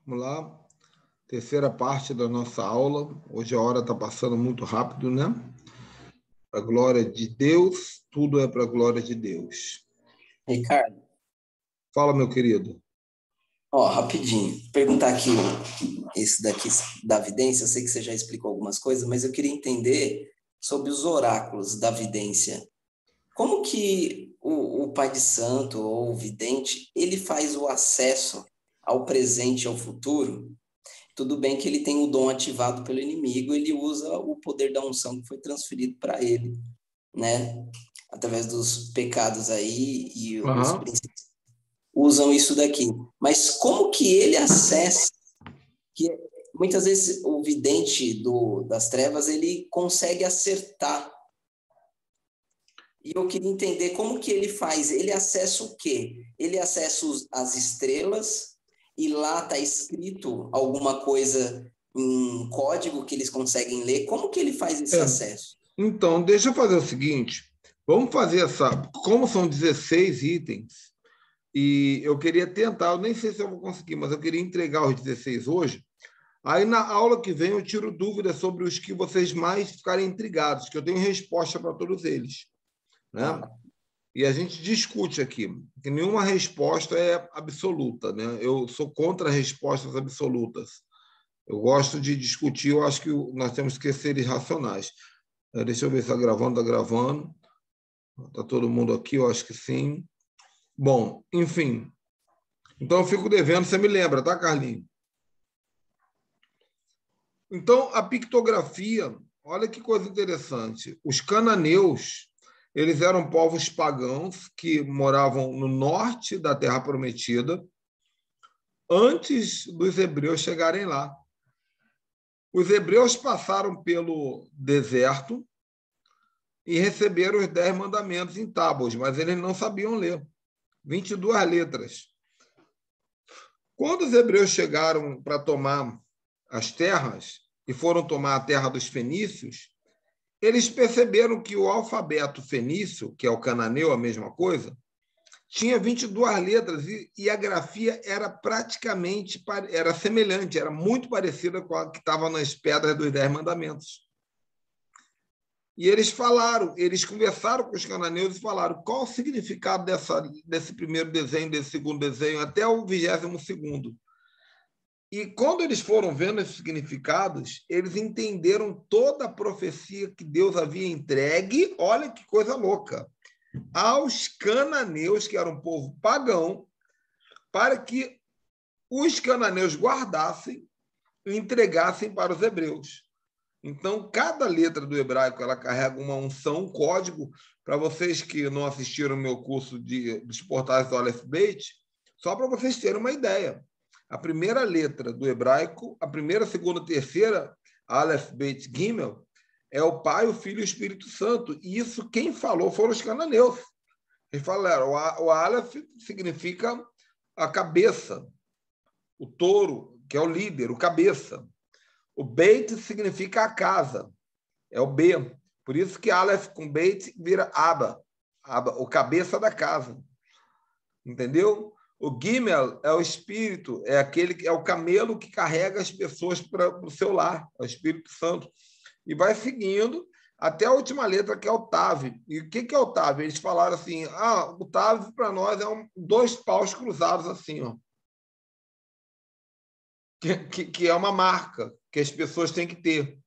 Vamos lá. Terceira parte da nossa aula. Hoje a hora está passando muito rápido, né? Para a glória de Deus, tudo é para a glória de Deus. Ricardo, Fala, meu querido. Rapidinho, perguntar aqui, esse daqui da vidência, eu sei que você já explicou algumas coisas, mas eu queria entender sobre os oráculos da vidência. Como que o pai de santo ou o vidente, ele faz o acesso ao presente e ao futuro? Tudo bem que ele tem o dom ativado pelo inimigo, ele usa o poder da unção que foi transferido para ele, né? Através dos pecados aí e os princípios usam isso daqui. Mas como que ele acessa? Que muitas vezes o vidente das trevas, ele consegue acertar. E eu queria entender como que ele faz. Ele acessa o quê? Ele acessa as estrelas e lá está escrito alguma coisa em código que eles conseguem ler. Como que ele faz esse acesso? Então, deixa eu fazer o seguinte. Vamos fazer como são 16 itens, e eu queria tentar, eu nem sei se eu vou conseguir, mas eu queria entregar os 16 hoje. Aí, na aula que vem, eu tiro dúvidas sobre os que vocês mais ficarem intrigados, que eu tenho resposta para todos eles, né? E a gente discute aqui, que nenhuma resposta é absoluta, né? Eu sou contra respostas absolutas. Eu gosto de discutir, eu acho que nós temos que ser seres racionais. Deixa eu ver se está gravando, está gravando. Está todo mundo aqui, eu acho que sim. Bom, enfim. Então, eu fico devendo, você me lembra, tá, Carlinhos? Então, a pictografia, olha que coisa interessante. Os cananeus, eles eram povos pagãos que moravam no norte da Terra Prometida antes dos hebreus chegarem lá. Os hebreus passaram pelo deserto e receberam os 10 mandamentos em tábuas, mas eles não sabiam ler. 22 letras. Quando os hebreus chegaram para tomar as terras e foram tomar a terra dos fenícios, eles perceberam que o alfabeto fenício, que é o cananeu, a mesma coisa, tinha 22 letras e a grafia era praticamente, era semelhante, era muito parecida com a que estava nas pedras dos 10 mandamentos. E eles conversaram com os cananeus e falaram qual o significado desse primeiro desenho, desse segundo desenho, até o 22º. E quando eles foram vendo esses significados, eles entenderam toda a profecia que Deus havia entregue, olha que coisa louca, aos cananeus, que era um povo pagão, para que os cananeus guardassem e entregassem para os hebreus. Então, cada letra do hebraico ela carrega uma unção, um código. Para vocês que não assistiram o meu curso dos portais do Aleph Beit, só para vocês terem uma ideia. A primeira letra do hebraico, a primeira, segunda, terceira, Aleph Beit Gimel, é o Pai, o Filho e o Espírito Santo. E isso quem falou foram os cananeus. Eles falaram, o Aleph significa a cabeça, o touro, que é o líder, o cabeça. O Beit significa a casa, é o B. Por isso que Aleph com Beit vira Aba, o cabeça da casa. Entendeu? O Gimel é o espírito, é o camelo que carrega as pessoas para o seu lar, é o Espírito Santo. E vai seguindo até a última letra, que é o Tav. E o que é o Tav? Eles falaram assim, o Tav para nós é dois paus cruzados assim, ó. Que é uma marca que as pessoas têm que ter.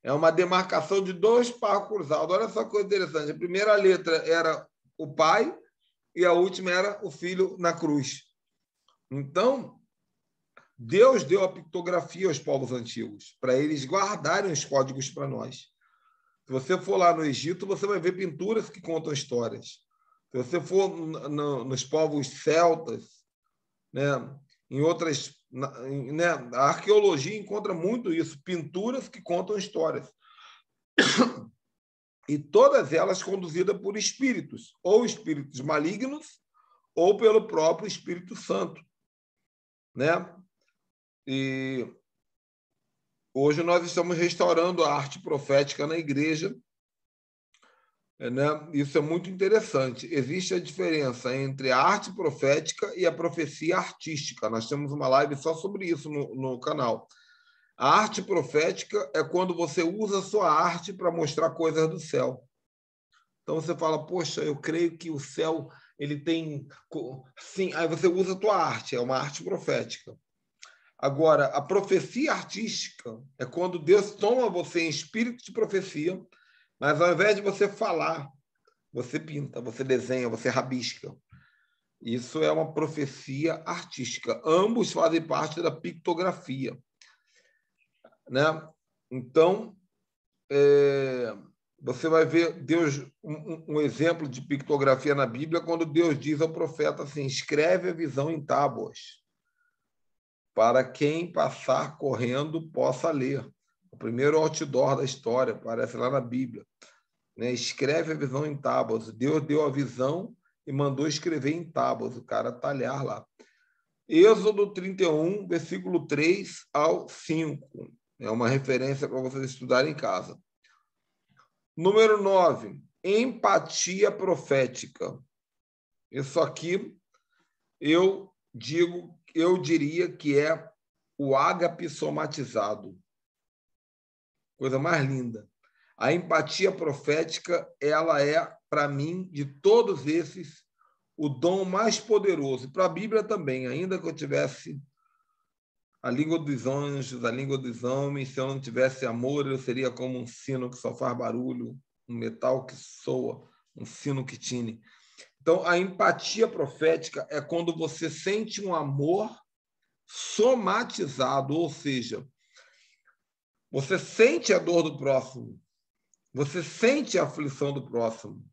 É uma demarcação de dois paus cruzados. Olha só que coisa interessante. A primeira letra era o pai e a última era o filho na cruz. Então, Deus deu a pictografia aos povos antigos, para eles guardarem os códigos para nós. Se você for lá no Egito, você vai ver pinturas que contam histórias. Se você for nos povos celtas, né, em outras... Né, a arqueologia encontra muito isso, pinturas que contam histórias. E todas elas conduzidas por espíritos, ou espíritos malignos, ou pelo próprio Espírito Santo, né? E hoje nós estamos restaurando a arte profética na igreja, né? Isso é muito interessante. Existe a diferença entre a arte profética e a profecia artística. Nós temos uma live só sobre isso no canal. A arte profética é quando você usa a sua arte para mostrar coisas do céu. Então você fala, poxa, eu creio que o céu ele tem... Sim, aí você usa a tua arte, é uma arte profética. Agora, a profecia artística é quando Deus toma você em espírito de profecia, mas ao invés de você falar, você pinta, você desenha, você rabisca. Isso é uma profecia artística. Ambos fazem parte da pictografia, né? Então, você vai ver Deus um exemplo de pictografia na Bíblia quando Deus diz ao profeta assim: escreve a visão em tábuas, para quem passar correndo possa ler. O primeiro outdoor da história, aparece lá na Bíblia. Né? Escreve a visão em tábuas. Deus deu a visão e mandou escrever em tábuas, o cara talhar lá. Êxodo 31, versículo 3 ao 5. É uma referência para vocês estudarem em casa. Número 9, empatia profética. Isso aqui eu diria que é o ágape somatizado. Coisa mais linda. A empatia profética, ela é, para mim, de todos esses, o dom mais poderoso. Para a Bíblia também, ainda que eu tivesse a língua dos anjos, a língua dos homens, se eu não tivesse amor, eu seria como um sino que só faz barulho, um metal que soa, um sino que tine. Então, a empatia profética é quando você sente um amor somatizado, ou seja, você sente a dor do próximo, você sente a aflição do próximo,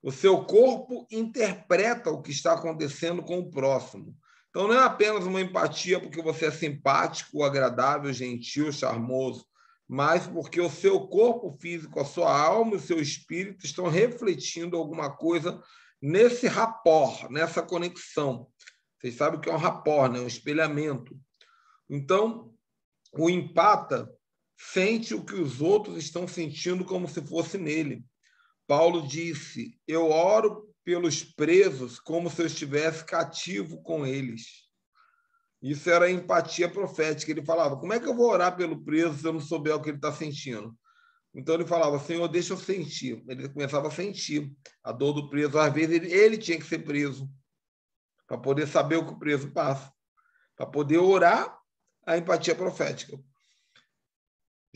o seu corpo interpreta o que está acontecendo com o próximo. Então, não é apenas uma empatia porque você é simpático, agradável, gentil, charmoso, mas porque o seu corpo físico, a sua alma e o seu espírito estão refletindo alguma coisa nesse rapport, nessa conexão. Vocês sabem o que é um rapport, né? Um espelhamento. Então, o empata sente o que os outros estão sentindo como se fosse nele. Paulo disse, eu oro pelos presos como se eu estivesse cativo com eles. Isso era a empatia profética. Ele falava, como é que eu vou orar pelo preso se eu não souber o que ele está sentindo? Então ele falava, Senhor, deixa eu sentir. Ele começava a sentir a dor do preso. Às vezes ele tinha que ser preso para poder saber o que o preso passa, para poder orar a empatia profética.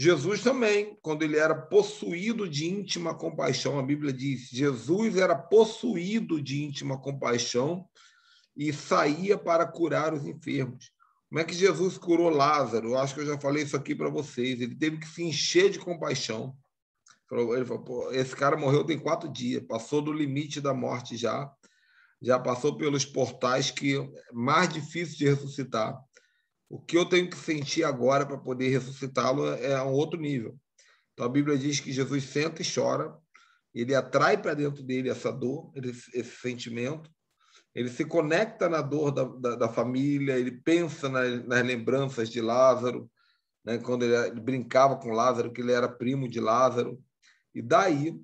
Jesus também, quando ele era possuído de íntima compaixão, a Bíblia diz, Jesus era possuído de íntima compaixão e saía para curar os enfermos. Como é que Jesus curou Lázaro? Eu acho que eu já falei isso aqui para vocês. Ele teve que se encher de compaixão. Ele falou, pô, esse cara morreu tem 4 dias, passou do limite da morte já passou pelos portais que é mais difícil de ressuscitar. O que eu tenho que sentir agora para poder ressuscitá-lo é um outro nível. Então, a Bíblia diz que Jesus senta e chora, ele atrai para dentro dele essa dor, esse sentimento, ele se conecta na dor da família, ele pensa nas lembranças de Lázaro, né, quando ele brincava com Lázaro, que ele era primo de Lázaro, e daí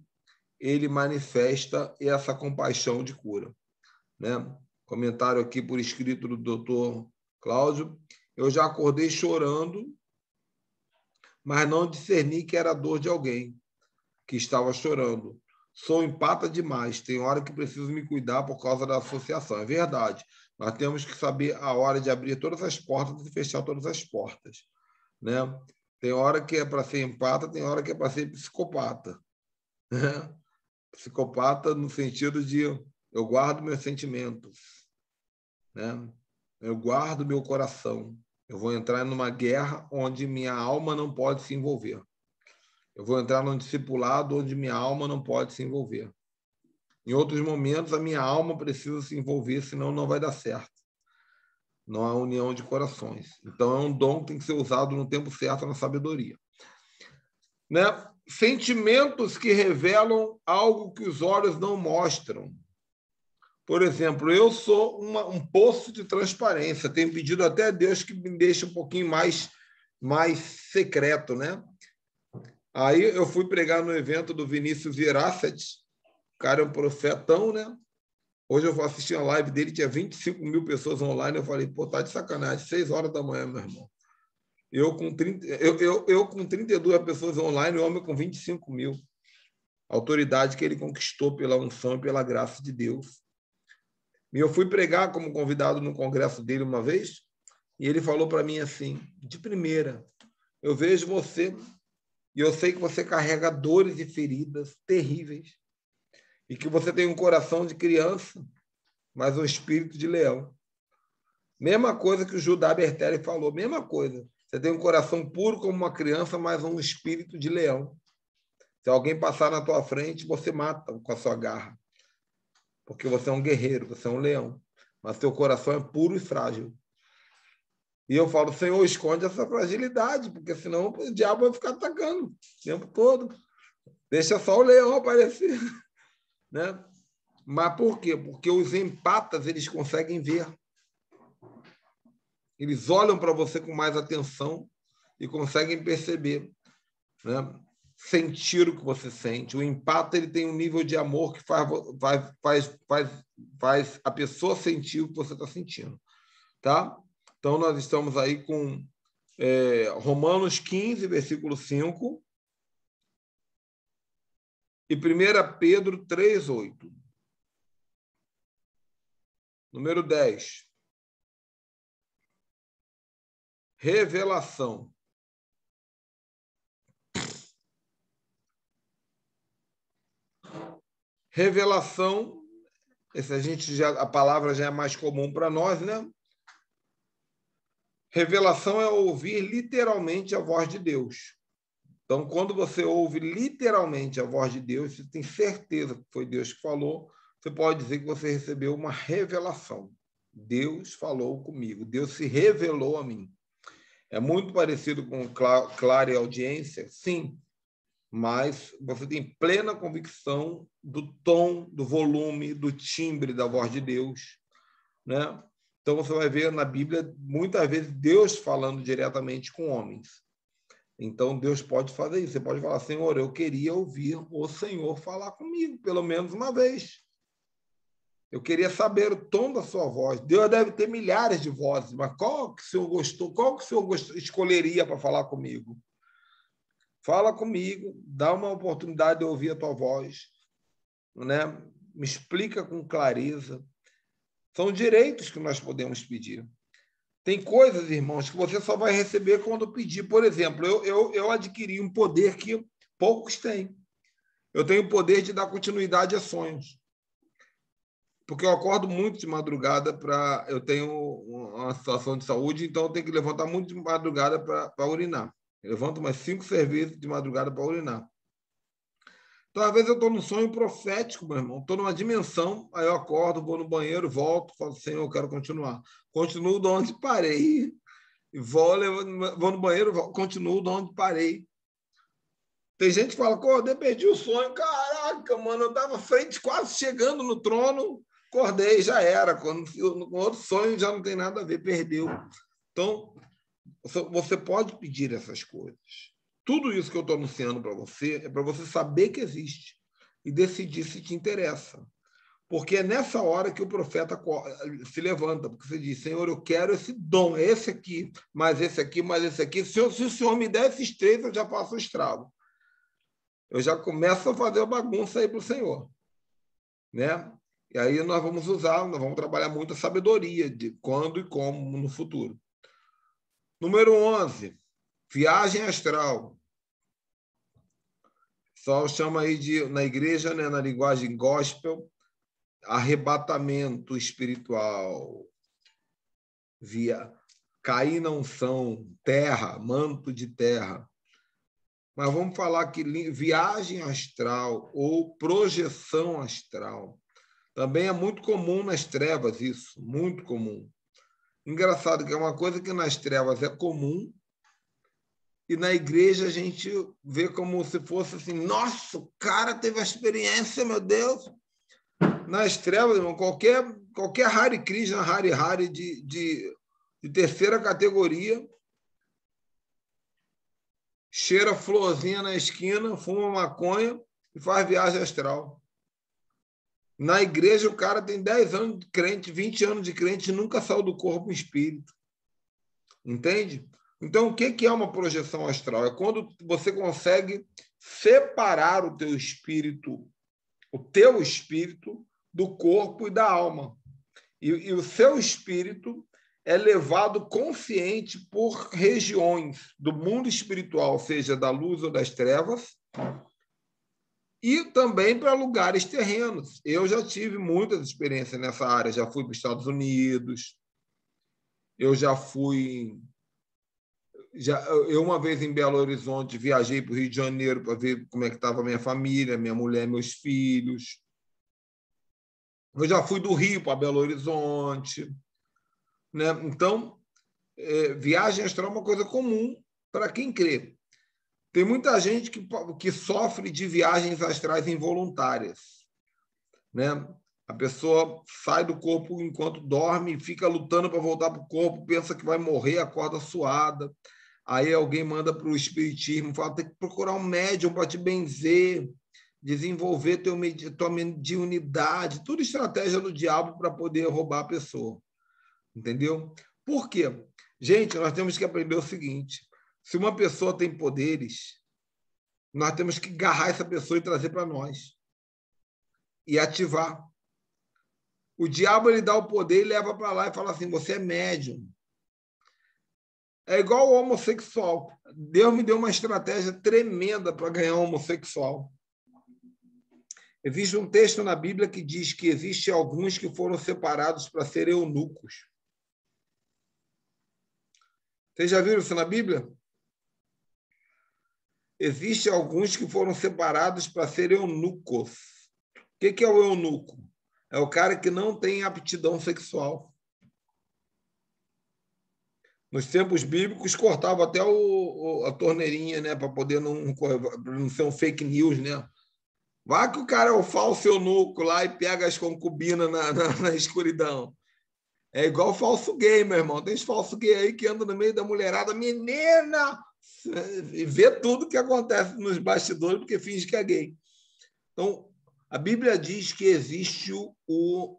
ele manifesta essa compaixão de cura. Né? Comentário aqui por escrito do doutor Cláudio. Eu já acordei chorando, mas não discerni que era a dor de alguém que estava chorando. Sou empata demais, tem hora que preciso me cuidar por causa da associação. É verdade. Nós temos que saber a hora de abrir todas as portas e fechar todas as portas. Né? Tem hora que é para ser empata, tem hora que é para ser psicopata. Né? Psicopata no sentido de eu guardo meus sentimentos. Né? Eu guardo meu coração. Eu vou entrar numa guerra onde minha alma não pode se envolver. Eu vou entrar num discipulado onde minha alma não pode se envolver. Em outros momentos, a minha alma precisa se envolver, senão não vai dar certo. Não há união de corações. Então, é um dom que tem que ser usado no tempo certo, na sabedoria. Né? Sentimentos que revelam algo que os olhos não mostram. Por exemplo, eu sou um poço de transparência. Tenho pedido até a Deus que me deixe um pouquinho mais secreto, né? Aí eu fui pregar no evento do Vinícius Iracet, cara é um profetão, né? Hoje eu vou assistir a live dele, tinha 25 mil pessoas online. Eu falei, pô, tá de sacanagem, 6 horas da manhã, meu irmão. Eu com 32 pessoas online, o homem com 25 mil. A autoridade que ele conquistou pela unção e pela graça de Deus. E eu fui pregar como convidado no congresso dele uma vez, e ele falou para mim assim, de primeira, eu vejo você e eu sei que você carrega dores e feridas terríveis e que você tem um coração de criança, mas um espírito de leão. Mesma coisa que o Judá Bertelli falou, mesma coisa. Você tem um coração puro como uma criança, mas um espírito de leão. Se alguém passar na tua frente, você mata com a sua garra. Porque você é um guerreiro, você é um leão. Mas teu coração é puro e frágil. E eu falo, Senhor, esconde essa fragilidade, porque senão o diabo vai ficar atacando o tempo todo. Deixa só o leão aparecer. Né? Mas por quê? Porque os empatas, eles conseguem ver. Eles olham para você com mais atenção e conseguem perceber, né? Sentir o que você sente. O empata, ele tem um nível de amor que faz a pessoa sentir o que você está sentindo. Tá? Então, nós estamos aí com Romanos 15, versículo 5 e 1 Pedro 3, 8. Número 10. Revelação. Revelação, a palavra já é mais comum para nós, né? Revelação é ouvir literalmente a voz de Deus. Então, quando você ouve literalmente a voz de Deus, você tem certeza que foi Deus que falou, você pode dizer que você recebeu uma revelação. Deus falou comigo, Deus se revelou a mim. É muito parecido com clara e audiência? Sim, mas você tem plena convicção do tom, do volume, do timbre da voz de Deus, né? Então, você vai ver na Bíblia, muitas vezes, Deus falando diretamente com homens. Então, Deus pode fazer isso. Você pode falar, Senhor, eu queria ouvir o Senhor falar comigo, pelo menos uma vez. Eu queria saber o tom da sua voz. Deus deve ter milhares de vozes, mas qual que o Senhor gostou? Qual que o Senhor escolheria para falar comigo? Fala comigo, dá uma oportunidade de ouvir a tua voz, né? Me explica com clareza. São direitos que nós podemos pedir. Tem coisas, irmãos, que você só vai receber quando pedir. Por exemplo, eu adquiri um poder que poucos têm. Eu tenho o poder de dar continuidade a sonhos. Porque eu acordo muito de madrugada para... Eu tenho uma situação de saúde, então eu tenho que levantar muito de madrugada para urinar. Eu levanto umas 5, 6 vezes de madrugada para urinar. Então, às vezes, eu estou num sonho profético, meu irmão. Estou numa dimensão, aí eu acordo, vou no banheiro, volto, falo, Senhor, eu quero continuar. Continuo de onde parei. Vou no banheiro, continuo de onde parei. Tem gente que fala, acordei, perdi o sonho. Caraca, mano, eu estava frente, quase chegando no trono, acordei, já era. Com outro sonho já não tem nada a ver, perdeu. Então, você pode pedir essas coisas. Tudo isso que eu estou anunciando para você é para você saber que existe e decidir se te interessa. Porque é nessa hora que o profeta se levanta, porque você diz, Senhor, eu quero esse dom, é esse aqui, mais esse aqui, mais esse aqui. Se o Senhor me der esses 3, eu já faço o estrago. Eu já começo a fazer a bagunça aí para o Senhor. Né? E aí nós vamos trabalhar muito a sabedoria de quando e como no futuro. Número 11. Viagem astral. Só chama aí na igreja, né, na linguagem gospel, arrebatamento espiritual. Cair na unção, terra, manto de terra. Mas vamos falar que viagem astral ou projeção astral. Também é muito comum nas trevas isso, muito comum. Engraçado que é uma coisa que nas trevas é comum, e na igreja a gente vê como se fosse assim, nossa, o cara teve a experiência, meu Deus. Nas trevas, irmão, qualquer Hare Krishna, Hare de terceira categoria, cheira florzinha na esquina, fuma maconha e faz viagem astral. Na igreja, o cara tem 10 anos de crente, 20 anos de crente e nunca saiu do corpo espírito. Entende? Então, o que é uma projeção astral? É quando você consegue separar o teu espírito do corpo e da alma. E o seu espírito é levado consciente por regiões do mundo espiritual, seja da luz ou das trevas, e também para lugares terrenos. Eu já tive muitas experiências nessa área. Já fui para os Estados Unidos, eu já fui... Eu, uma vez em Belo Horizonte, viajei para o Rio de Janeiro para ver como é que estava a minha família, minha mulher, meus filhos. Eu já fui do Rio para Belo Horizonte. Né? Então, viagem astral é uma coisa comum para quem crê. Tem muita gente que sofre de viagens astrais involuntárias. Né? A pessoa sai do corpo enquanto dorme, fica lutando para voltar para o corpo, pensa que vai morrer, acorda suada. Aí alguém manda para o espiritismo, fala, tem que procurar um médium para te benzer, desenvolver tua mediunidade, tudo estratégia do diabo para poder roubar a pessoa. Entendeu? Por quê? Gente, nós temos que aprender o seguinte, se uma pessoa tem poderes, nós temos que agarrar essa pessoa e trazer para nós. E ativar. O diabo, ele dá o poder e leva para lá e fala assim, você é médium. É igual o homossexual. Deus me deu uma estratégia tremenda para ganhar um homossexual. Existe um texto na Bíblia que diz que existem alguns que foram separados para serem eunucos. Vocês já viram isso na Bíblia? Existem alguns que foram separados para serem eunucos. O que é o eunuco? É o cara que não tem aptidão sexual. Nos tempos bíblicos, cortava até a torneirinha, né, para poder não ser um fake news, né? Vai que o cara é o falso eunuco lá e pega as concubinas na escuridão. É igual falso gay, meu irmão. Tem falso gay aí que anda no meio da mulherada, menina, e vê tudo que acontece nos bastidores porque finge que é gay. Então, a Bíblia diz que existe o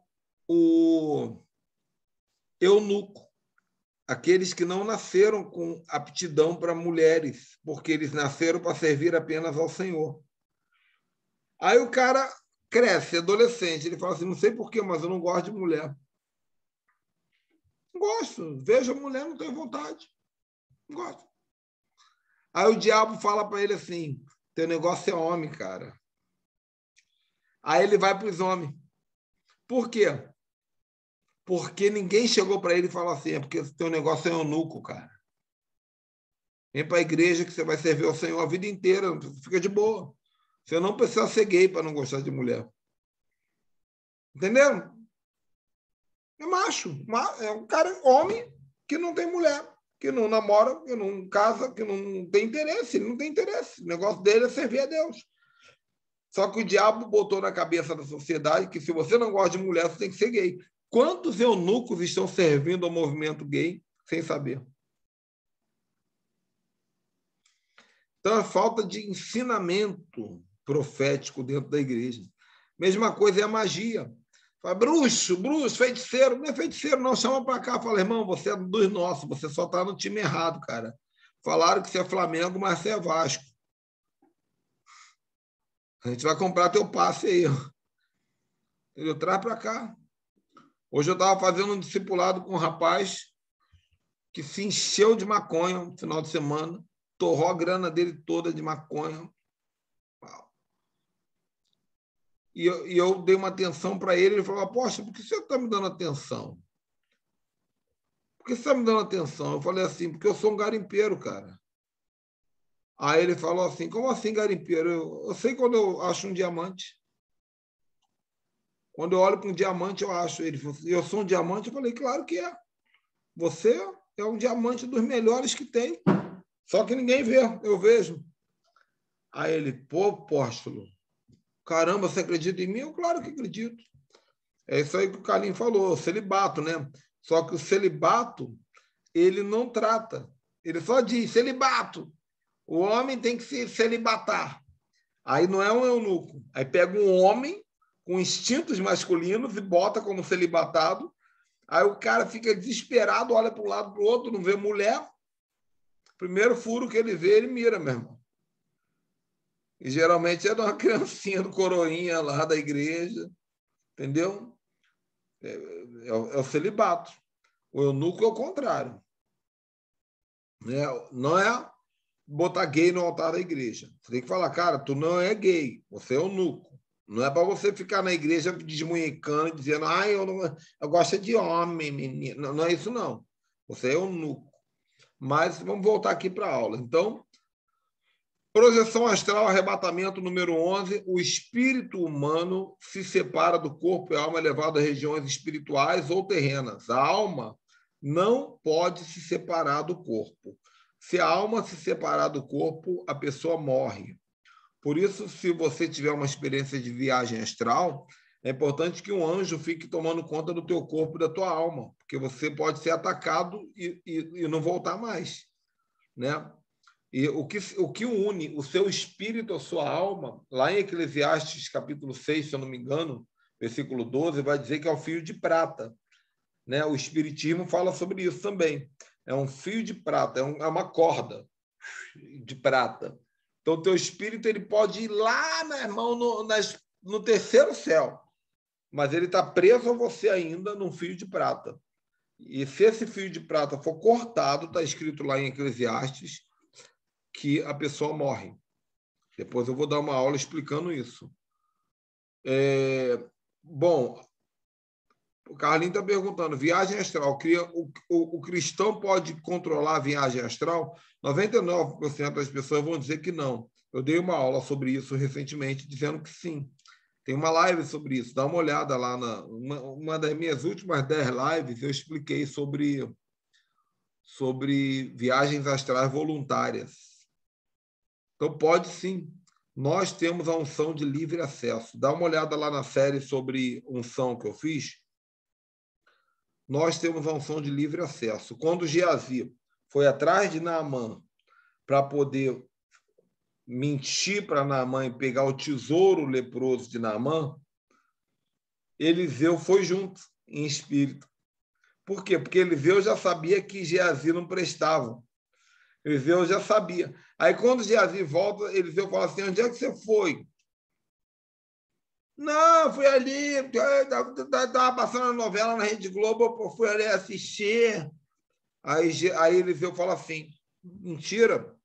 eunuco. Aqueles que não nasceram com aptidão para mulheres, porque eles nasceram para servir apenas ao Senhor. Aí o cara cresce, adolescente, ele fala assim, não sei porquê, mas eu não gosto de mulher. Não gosto, vejo a mulher, não tenho vontade. Não gosto. Aí o diabo fala para ele assim, teu negócio é homem, cara. Aí ele vai para os homens. Por quê? Porque ninguém chegou para ele e falou assim, é porque teu negócio é eunuco, cara. Vem para a igreja que você vai servir ao Senhor a vida inteira, fica de boa. Você não precisa ser gay para não gostar de mulher. Entenderam? É macho. É um cara, homem, que não tem mulher, que não namora, que não casa, que não tem interesse. Ele não tem interesse. O negócio dele é servir a Deus. Só que o diabo botou na cabeça da sociedade que se você não gosta de mulher, você tem que ser gay. Quantos eunucos estão servindo ao movimento gay sem saber? Então, é falta de ensinamento profético dentro da igreja. Mesma coisa é a magia. Fala, bruxo, feiticeiro. Não é feiticeiro, não. Chama para cá. Fala, irmão, você é dos nossos. Você só está no time errado, cara. Falaram que você é Flamengo, mas você é Vasco. A gente vai comprar teu passe aí. Eu traz para cá. Hoje eu estava fazendo um discipulado com um rapaz que se encheu de maconha no final de semana, torrou a grana dele toda de maconha. E eu dei uma atenção para ele, ele falou, poxa, por que você está me dando atenção? Por que você está me dando atenção? Eu falei assim, porque eu sou um garimpeiro, cara. Aí ele falou assim, como assim garimpeiro? Eu sei quando eu acho um diamante. Quando eu olho para um diamante, eu acho. Ele falou assim, eu sou um diamante? Eu falei, claro que é. Você é um diamante dos melhores que tem. Só que ninguém vê, eu vejo. Aí ele, pô, apóstolo, caramba, você acredita em mim? Eu, claro que acredito. É isso aí que o Carlinhos falou, o celibato, né? Só que o celibato, ele não trata. Ele só diz, celibato. O homem tem que se celibatar. Aí não é um eunuco. Aí pega um homem com instintos masculinos e bota como celibatado. Aí o cara fica desesperado, olha para um lado, para o outro, não vê mulher. Primeiro furo que ele vê, ele mira, meu irmão. E geralmente é de uma criancinha do coroinha lá da igreja, entendeu? É o celibato. O eunuco é o contrário. Não é botar gay no altar da igreja. Você tem que falar, cara, tu não é gay, você é eunuco. Não é para você ficar na igreja desmunhecando, dizendo, eu gosto de homem, menino. Não, não é isso, não. Você é eunuco. Mas vamos voltar aqui para a aula. Então, projeção astral, arrebatamento número 11. O espírito humano se separa do corpo e a alma é levada a regiões espirituais ou terrenas. A alma não pode se separar do corpo. Se a alma se separar do corpo, a pessoa morre. Por isso, se você tiver uma experiência de viagem astral, é importante que um anjo fique tomando conta do teu corpo e da tua alma, porque você pode ser atacado e não voltar mais, né? E o que une o seu espírito à sua alma, lá em Eclesiastes, capítulo 6, se eu não me engano, versículo 12, vai dizer que é o fio de prata, né? O Espiritismo fala sobre isso também. É um fio de prata, é uma corda de prata. Então, o teu espírito ele pode ir lá, meu irmão, no terceiro céu, mas ele está preso a você ainda num fio de prata. E se esse fio de prata for cortado, está escrito lá em Eclesiastes, que a pessoa morre. Depois eu vou dar uma aula explicando isso. Bom, o Carlinhos está perguntando, viagem astral, o cristão pode controlar a viagem astral? 99% das pessoas vão dizer que não. Eu dei uma aula sobre isso recentemente, dizendo que sim. Tem uma live sobre isso, dá uma olhada lá. Uma das minhas últimas 10 lives, eu expliquei sobre viagens astrais voluntárias. Então, pode sim. Nós temos a unção de livre acesso. Dá uma olhada lá na série sobre unção que eu fiz. Nós temos a unção de livre acesso. Quando Geazi foi atrás de Naamã para poder mentir para Naamã e pegar o tesouro leproso de Naamã, Eliseu foi junto, em espírito. Por quê? Porque Eliseu já sabia que Geazi não prestava. Eliseu já sabia. Aí, quando Geazi volta, Eliseu fala assim, onde é que você foi? Não, fui ali, estava passando a novela na Rede Globo, fui ali assistir. Aí Eliseu fala assim, mentira,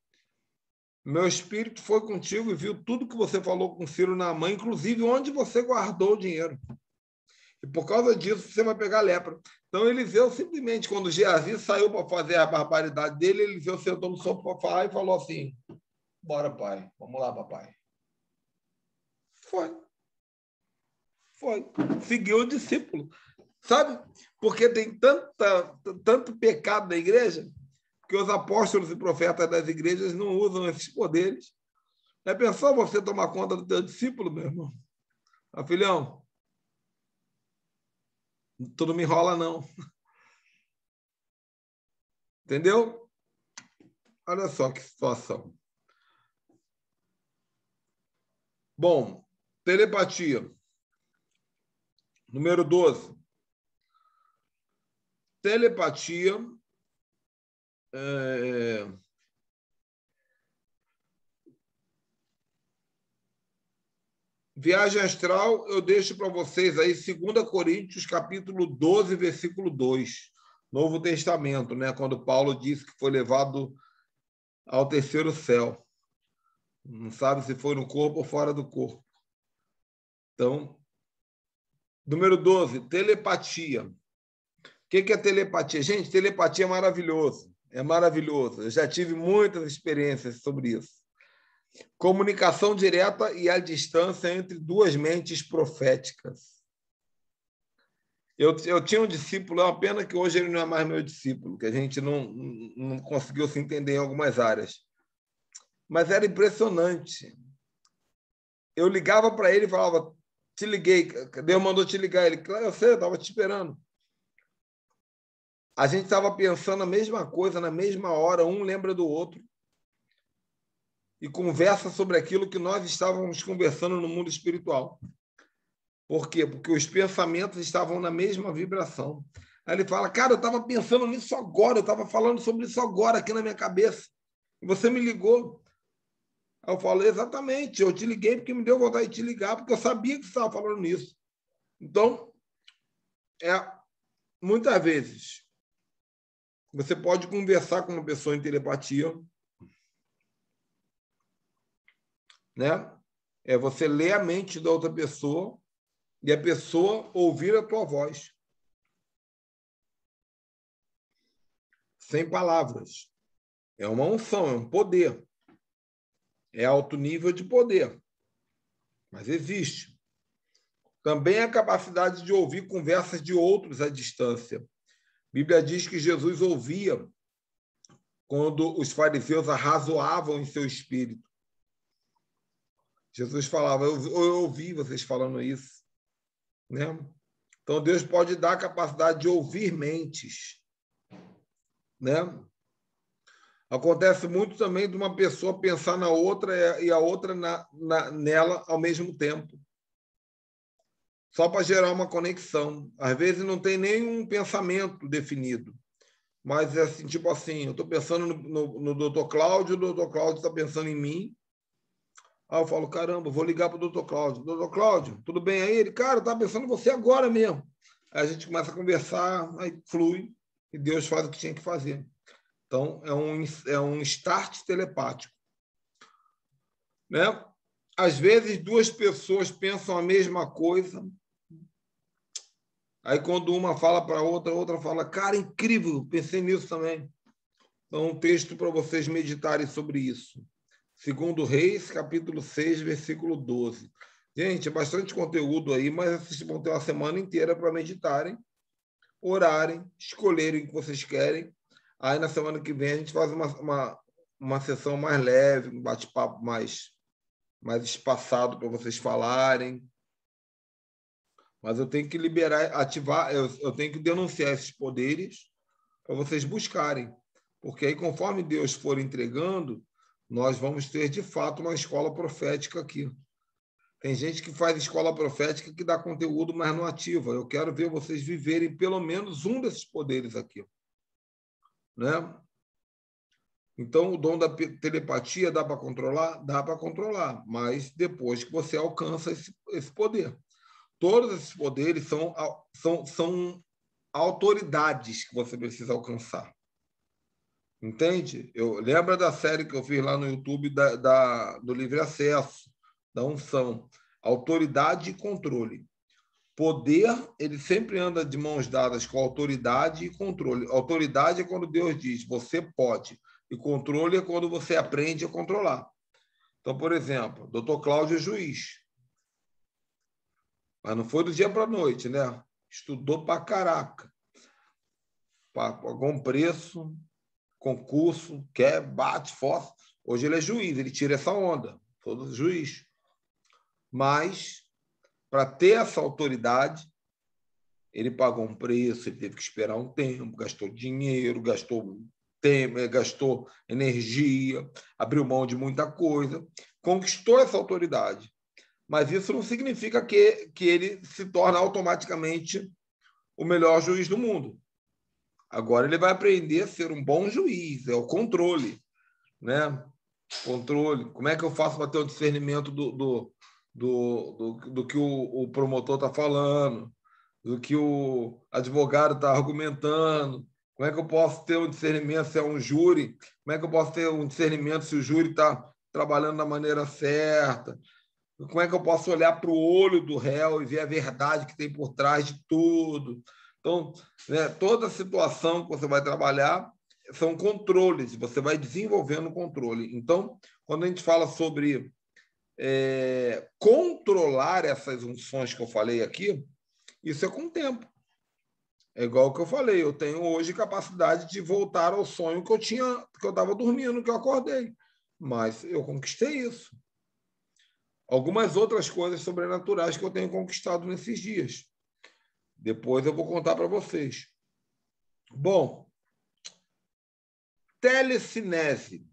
meu espírito foi contigo e viu tudo que você falou com Ciro Naamã, inclusive onde você guardou o dinheiro. E por causa disso, você vai pegar lepra. Então, Eliseu, simplesmente, quando Geazi saiu para fazer a barbaridade dele, Eliseu sentou no sofá e falou assim, bora, pai, vamos lá, papai. Foi. Seguiu o discípulo. Sabe? Porque tem tanto pecado na igreja que os apóstolos e profetas das igrejas não usam esses poderes. Já pensou você tomar conta do teu discípulo, meu irmão? Ah, filhão, tu não me enrola, não. Entendeu? Olha só que situação. Bom, telepatia. Número 12. Telepatia Viagem astral, eu deixo para vocês aí 2 Coríntios, capítulo 12, versículo 2. Novo Testamento, né? Quando Paulo disse que foi levado ao terceiro céu. Não sabe se foi no corpo ou fora do corpo. Então, número 12, telepatia. O que é telepatia? Gente, telepatia é maravilhoso. É maravilhoso. Eu já tive muitas experiências sobre isso. Comunicação direta e à distância entre duas mentes proféticas. Eu tinha um discípulo, é uma pena que hoje ele não é mais meu discípulo, que a gente não conseguiu se entender em algumas áreas. Mas era impressionante. Eu ligava para ele e falava, te liguei, Deus mandou te ligar. Ele, claro, eu sei, eu estava te esperando. A gente estava pensando a mesma coisa na mesma hora, um lembra do outro. E conversa sobre aquilo que nós estávamos conversando no mundo espiritual. Por quê? Porque os pensamentos estavam na mesma vibração. Aí ele fala, cara, eu estava pensando nisso agora, eu estava falando sobre isso agora aqui na minha cabeça. E você me ligou. Aí eu falo, exatamente, eu te liguei porque me deu vontade de te ligar, porque eu sabia que você estava falando nisso. Então, muitas vezes, você pode conversar com uma pessoa em telepatia, né? É você ler a mente da outra pessoa e a pessoa ouvir a tua voz. Sem palavras. É uma unção, é um poder. É alto nível de poder. Mas existe. Também a capacidade de ouvir conversas de outros à distância. A Bíblia diz que Jesus ouvia quando os fariseus arrazoavam em seu espírito. Jesus falava, eu ouvi vocês falando isso. Né? Então, Deus pode dar a capacidade de ouvir mentes. Né? Acontece muito também de uma pessoa pensar na outra e a outra nela ao mesmo tempo. Só para gerar uma conexão. Às vezes não tem nenhum pensamento definido. Mas é assim, tipo assim, eu estou pensando no Dr. Cláudio, o Dr. Cláudio está pensando em mim. Aí eu falo, caramba, vou ligar para o Dr. Cláudio. Dr. Cláudio, tudo bem aí? Ele, cara, eu estava pensando em você agora mesmo. Aí a gente começa a conversar, aí flui, e Deus faz o que tinha que fazer. Então, é um start telepático. Né? Às vezes, duas pessoas pensam a mesma coisa. Aí, quando uma fala para a outra fala, cara, incrível, pensei nisso também. Então, um texto para vocês meditarem sobre isso. 2 Reis, capítulo 6, versículo 12. Gente, é bastante conteúdo aí, mas vocês vão ter uma semana inteira para meditarem, orarem, escolherem o que vocês querem. Aí, na semana que vem, a gente faz uma sessão mais leve, um bate-papo mais espaçado para vocês falarem. Mas eu tenho que liberar, ativar, eu tenho que denunciar esses poderes para vocês buscarem. Porque aí, conforme Deus for entregando, nós vamos ter, de fato, uma escola profética aqui. Tem gente que faz escola profética que dá conteúdo, mas não ativa. Eu quero ver vocês viverem pelo menos um desses poderes aqui. Né? Então, o dom da telepatia dá para controlar? Dá para controlar, mas depois que você alcança esse poder. Todos esses poderes são autoridades que você precisa alcançar. Entende? Lembra da série que eu fiz lá no YouTube do livre acesso, da unção. Autoridade e controle. Poder, ele sempre anda de mãos dadas com autoridade e controle. Autoridade é quando Deus diz, você pode. E controle é quando você aprende a controlar. Então, por exemplo, Dr. Cláudio é juiz. Mas não foi do dia para a noite, né? Estudou para caraca. Pagou um preço, concurso, bate, força. Hoje ele é juiz, ele tira essa onda. Todo juiz. Mas, para ter essa autoridade, ele pagou um preço, ele teve que esperar um tempo, gastou dinheiro, gastou tempo, gastou energia, abriu mão de muita coisa, conquistou essa autoridade. Mas isso não significa que ele se torna automaticamente o melhor juiz do mundo. Agora ele vai aprender a ser um bom juiz, é o controle. Né? Controle. Como é que eu faço para ter o discernimento do que o promotor está falando, do que o advogado está argumentando? Como é que eu posso ter um discernimento se é um júri? Como é que eu posso ter um discernimento se o júri está trabalhando da maneira certa? Como é que eu posso olhar para o olho do réu e ver a verdade que tem por trás de tudo? Então, né, toda situação que você vai trabalhar são controles, você vai desenvolvendo o controle. Então, quando a gente fala sobre controlar essas unções que eu falei aqui, isso é com o tempo. É igual o que eu falei, eu tenho hoje capacidade de voltar ao sonho que eu tinha, que eu estava dormindo, que eu acordei. Mas eu conquistei isso. Algumas outras coisas sobrenaturais que eu tenho conquistado nesses dias. Depois eu vou contar para vocês. Bom, telecinese.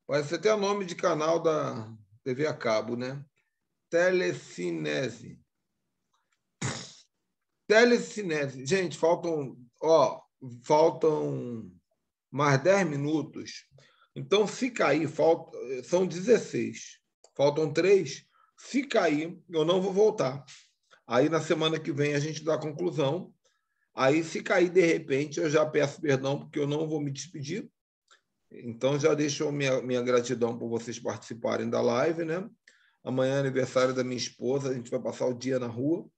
Parece até o nome de canal da TV a cabo, né? telecinese. Telecinese. Gente, faltam mais 10 minutos. Então, se cair, são 16. Faltam 3. Se cair, eu não vou voltar. Aí, na semana que vem, a gente dá a conclusão. Aí, se cair de repente, eu já peço perdão, porque eu não vou me despedir. Então, já deixo minha gratidão por vocês participarem da live, né? Amanhã é aniversário da minha esposa, a gente vai passar o dia na rua.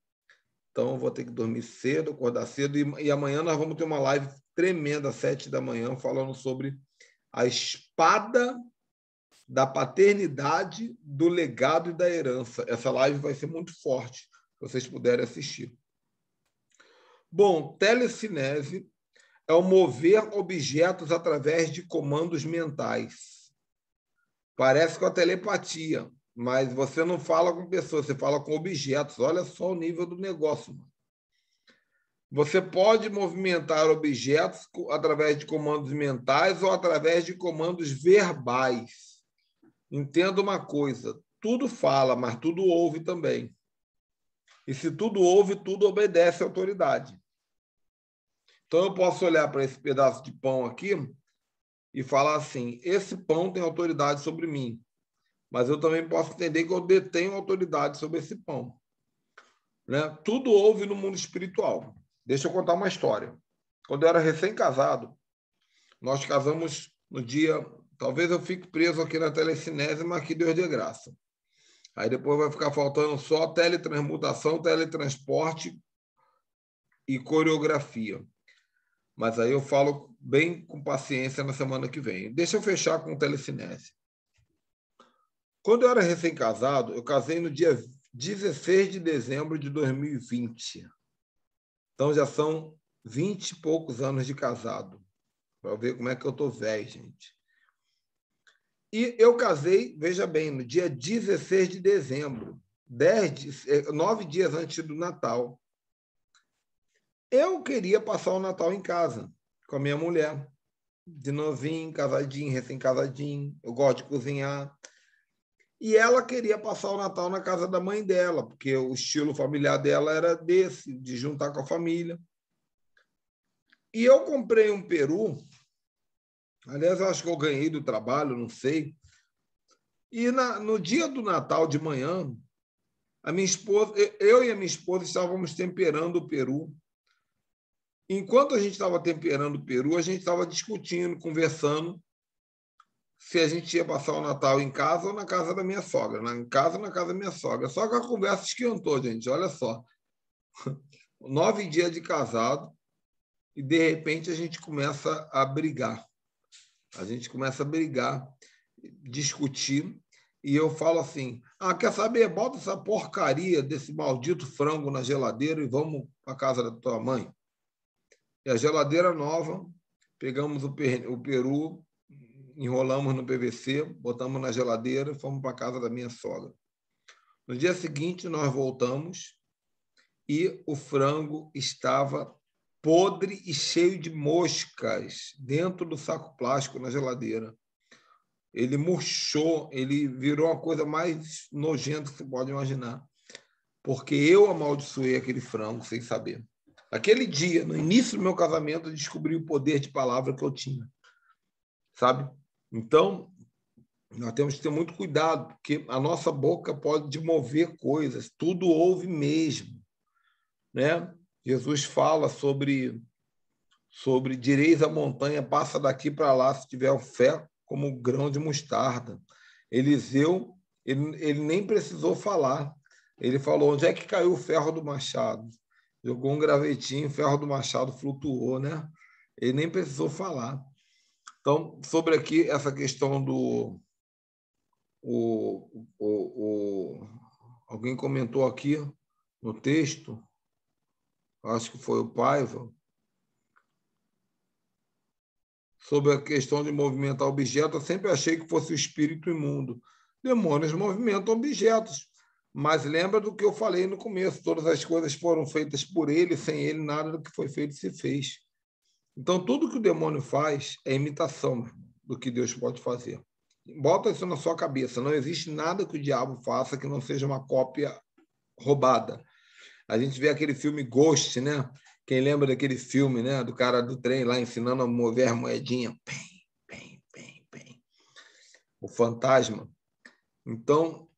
Então, eu vou ter que dormir cedo, acordar cedo. E amanhã nós vamos ter uma live tremenda, às 7 da manhã, falando sobre a espada da paternidade, do legado e da herança. Essa live vai ser muito forte, se vocês puderem assistir. Bom, telecinese é o mover objetos através de comandos mentais. Parece com a telepatia, mas você não fala com pessoas, você fala com objetos. Olha só o nível do negócio, mano. Você pode movimentar objetos através de comandos mentais ou através de comandos verbais. Entenda uma coisa, tudo fala, mas tudo ouve também. E se tudo ouve, tudo obedece à autoridade. Então, eu posso olhar para esse pedaço de pão aqui e falar assim, esse pão tem autoridade sobre mim. Mas eu também posso entender que eu detenho autoridade sobre esse pão. Né? Tudo ouve no mundo espiritual. Deixa eu contar uma história. Quando eu era recém-casado, nós casamos no dia... Talvez eu fique preso aqui na telecinese, mas que Deus dê graça. Aí depois vai ficar faltando só teletransmutação, teletransporte e coreografia. Mas aí eu falo bem com paciência na semana que vem. Deixa eu fechar com telecinese. Quando eu era recém-casado, eu casei no dia 16 de dezembro de 2020. Então já são 20 e poucos anos de casado. Para ver como é que eu estou velho, gente. E eu casei, veja bem, no dia 16 de dezembro, 9 dias antes do Natal. Eu queria passar o Natal em casa, com a minha mulher, de novinho, casadinho, recém-casadinho. Eu gosto de cozinhar. E ela queria passar o Natal na casa da mãe dela, porque o estilo familiar dela era desse, de juntar com a família. E eu comprei um peru. Aliás, eu acho que eu ganhei do trabalho, não sei. E no dia do Natal de manhã, eu e a minha esposa estávamos temperando o peru. Enquanto a gente estava temperando o peru, a gente estava discutindo, conversando, se a gente ia passar o Natal em casa ou na casa da minha sogra. Em casa ou na casa da minha sogra. Só que a conversa esquentou, gente. Olha só. 9 dias de casado e, de repente, a gente começa a brigar. A gente começa a brigar, discutir, e eu falo assim, quer saber? Bota essa porcaria desse maldito frango na geladeira e vamos para a casa da tua mãe. E a geladeira nova, pegamos o peru, enrolamos no PVC, botamos na geladeira e fomos para a casa da minha sogra. No dia seguinte, nós voltamos e o frango estava podre e cheio de moscas dentro do saco plástico na geladeira. Ele murchou, ele virou a coisa mais nojenta que você pode imaginar. Porque eu amaldiçoei aquele frango sem saber. Aquele dia, no início do meu casamento, eu descobri o poder de palavra que eu tinha. Sabe? Então, nós temos que ter muito cuidado, porque a nossa boca pode mover coisas. Tudo ouve mesmo. Né? Jesus fala sobre direis a montanha, passa daqui para lá, se tiver fé como grão de mostarda. Eliseu, ele nem precisou falar. Ele falou, onde é que caiu o ferro do machado? Jogou um gravetinho, o ferro do machado flutuou, né? Ele nem precisou falar. Então, sobre aqui essa questão do... alguém comentou aqui no texto, acho que foi o Paiva, sobre a questão de movimentar objetos, eu sempre achei que fosse o espírito imundo. Demônios movimentam objetos, mas lembra do que eu falei no começo, todas as coisas foram feitas por ele, sem ele nada do que foi feito se fez. Então, tudo que o demônio faz é imitação do que Deus pode fazer. bota isso na sua cabeça. Não existe nada que o diabo faça que não seja uma cópia roubada. A gente vê aquele filme Ghost, né? Quem lembra daquele filme, né? Do cara do trem lá ensinando a mover a moedinha. Pem. O fantasma. Então,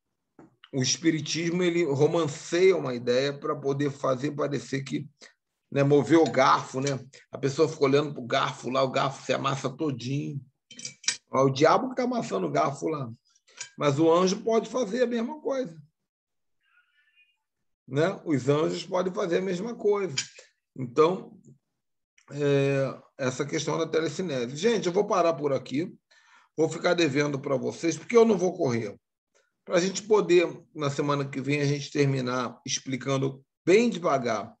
o espiritismo, ele romanceia uma ideia para poder fazer parecer que, né, mover o garfo, né? A pessoa fica olhando para o garfo lá, o garfo se amassa todinho. O diabo que está amassando o garfo lá. Mas o anjo pode fazer a mesma coisa. Né? Os anjos podem fazer a mesma coisa. Então, essa questão da telecinese. Gente, eu vou parar por aqui. Vou ficar devendo para vocês, porque eu não vou correr. Para a gente poder, na semana que vem, a gente terminar explicando bem devagar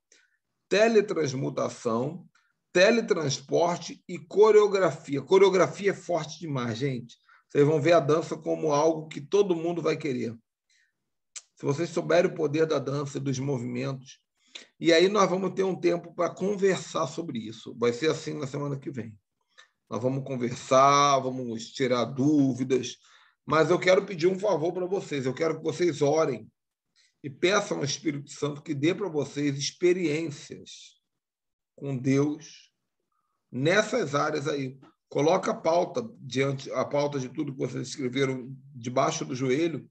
teletransmutação, teletransporte e coreografia. Coreografia é forte demais, gente. Vocês vão ver a dança como algo que todo mundo vai querer. Se vocês souberem o poder da dança e dos movimentos, e aí nós vamos ter um tempo para conversar sobre isso. Vai ser assim na semana que vem. Nós vamos conversar, vamos tirar dúvidas, mas eu quero pedir um favor para vocês. Eu quero que vocês orem e peçam ao Espírito Santo que dê para vocês experiências com Deus nessas áreas aí. Coloca a pauta de tudo que vocês escreveram debaixo do joelho.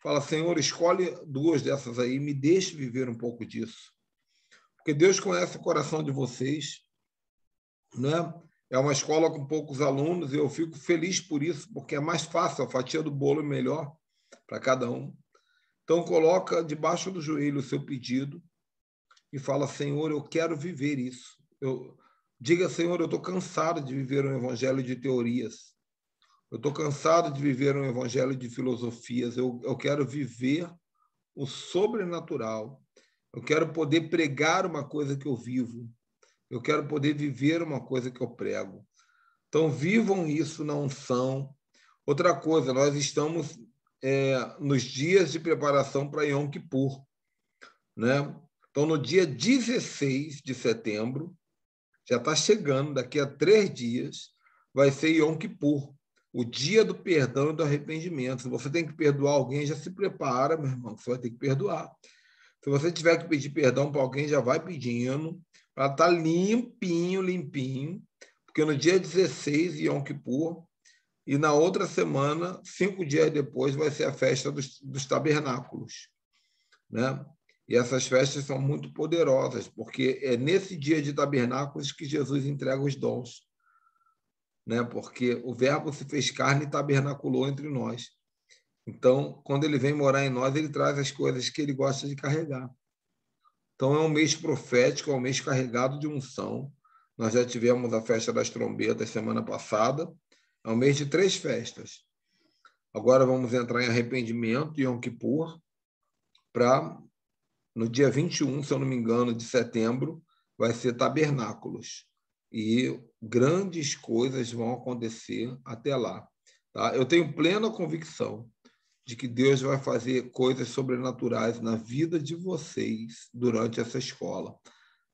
Fala, Senhor, escolhe 2 dessas aí, me deixe viver um pouco disso. Porque Deus conhece o coração de vocês, né? É uma escola com poucos alunos e eu fico feliz por isso, porque é mais fácil, a fatia do bolo é melhor para cada um. Então, coloca debaixo do joelho o seu pedido e fala, Senhor, eu quero viver isso. Diga, Senhor, eu estou cansado de viver um evangelho de teorias. Eu estou cansado de viver um evangelho de filosofias. Eu quero viver o sobrenatural. Eu quero poder pregar uma coisa que eu vivo. Eu quero poder viver uma coisa que eu prego. Então, vivam isso na unção. Outra coisa, nós estamos nos dias de preparação para Yom Kippur, né? Então, no dia 16 de setembro, já está chegando, daqui a 3 dias, vai ser Yom Kippur, o dia do perdão e do arrependimento. Se você tem que perdoar alguém, já se prepara, meu irmão, você vai ter que perdoar. Se você tiver que pedir perdão para alguém, já vai pedindo, para estar limpinho, porque no dia 16, Yom Kippur, e na outra semana, 5 dias depois, vai ser a festa dos tabernáculos, né? E essas festas são muito poderosas, porque é nesse dia de tabernáculos que Jesus entrega os dons, né? Porque o Verbo se fez carne e tabernaculou entre nós. Então, quando ele vem morar em nós, ele traz as coisas que ele gosta de carregar. Então, é um mês profético, é um mês carregado de unção. Nós já tivemos a festa das trombetas semana passada. É um mês de 3 festas. Agora vamos entrar em arrependimento, Yom Kippur, para no dia 21, se eu não me engano, de setembro, vai ser tabernáculos. E grandes coisas vão acontecer até lá. Tá? Eu tenho plena convicção de que Deus vai fazer coisas sobrenaturais na vida de vocês durante essa escola,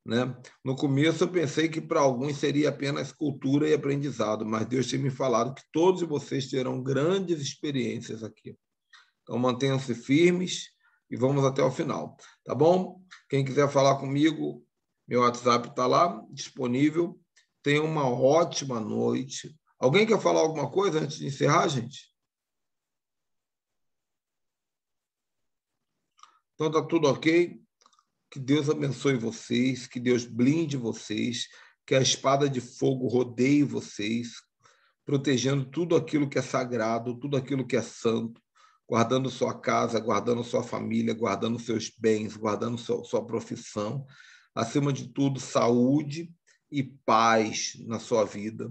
né? No começo eu pensei que para alguns seria apenas cultura e aprendizado, mas Deus tinha me falado que todos vocês terão grandes experiências aqui. Então mantenham-se firmes e vamos até o final, tá bom? Quem quiser falar comigo, meu WhatsApp está lá, disponível. Tenha uma ótima noite. Alguém quer falar alguma coisa antes de encerrar, gente? Então está tudo ok? Que Deus abençoe vocês, que Deus blinde vocês, que a espada de fogo rodeie vocês, protegendo tudo aquilo que é sagrado, tudo aquilo que é santo, guardando sua casa, guardando sua família, guardando seus bens, guardando sua profissão. Acima de tudo, saúde e paz na sua vida.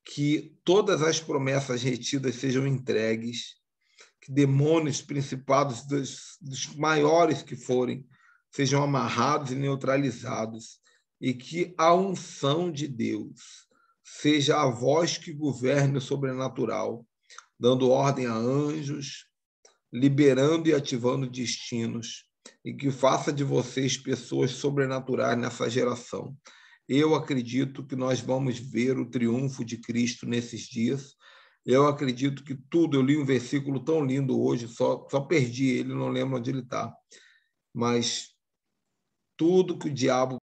Que todas as promessas retidas sejam entregues, que demônios, principados dos maiores que forem, sejam amarrados e neutralizados, e que a unção de Deus seja a voz que governe o sobrenatural, dando ordem a anjos, liberando e ativando destinos, e que faça de vocês pessoas sobrenaturais nessa geração. Eu acredito que nós vamos ver o triunfo de Cristo nesses dias, Eu acredito que tudo, eu li um versículo tão lindo hoje, só perdi ele, não lembro onde ele está, mas tudo que o diabo